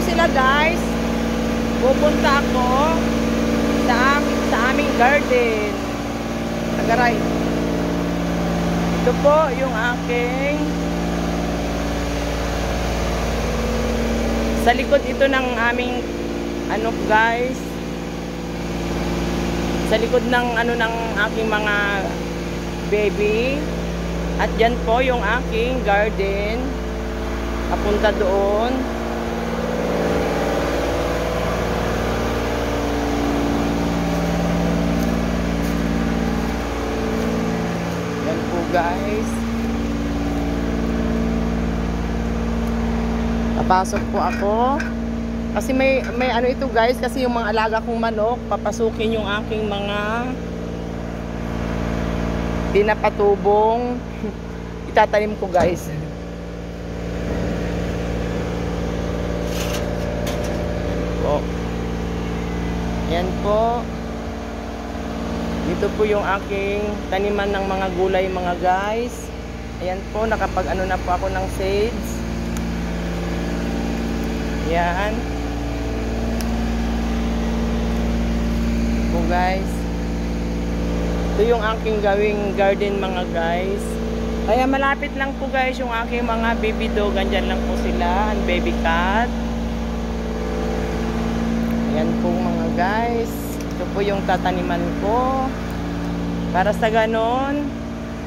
sila guys. Pupunta ako sa aming garden. Tagaray. Ito po yung aking sa likod ito ng aming ano guys. Sa likod ng ano ng aking mga baby. At dyan po yung aking garden. Papunta doon. Yan po guys. Papasok po ako. Kasi may ano ito guys, kasi yung mga alaga kong manok, papasukin yung aking mga pinapatubong. Itatanim ko guys. Po. Yan po. Dito po yung aking taniman ng mga gulay mga guys. Ayan po, nakapag ano na po ako ng seeds. Yan. Po guys. Ito yung aking gawing garden mga guys. Kaya malapit lang po guys yung aking mga baby dog. Andyan lang po sila, ang baby cat. Ayan po mga guys. Ito po yung tataniman ko. Para sa ganon,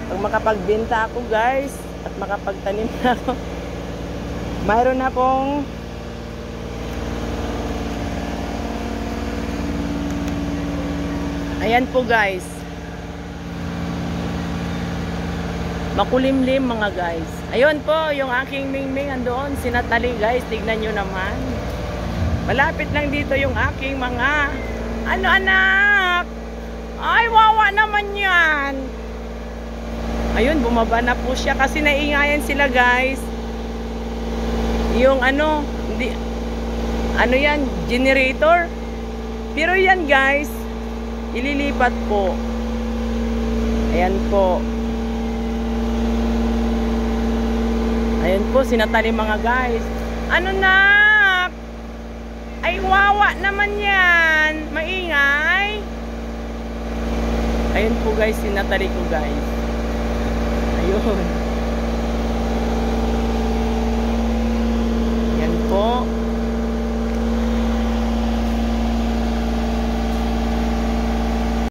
pag makapagbenta ako guys, at makapagtanim na ako, mayroon akong ayan po guys. Makulimlim mga guys. Ayun po yung aking mingming andoon. Sinatali guys. Tignan nyo naman. Malapit lang dito yung aking mga ano anak. Ay wawa naman yan. Ayun bumaba na po siya. Kasi naiingayan sila guys. Yung ano. Hindi, ano yan. Generator. Pero yan guys. Ililipat po. Ayan po. Ayan po, sinatali mga guys. Ano nak? Ay wawa naman yan. Maingay. Ayan po guys, sinatali ko guys. Ayun.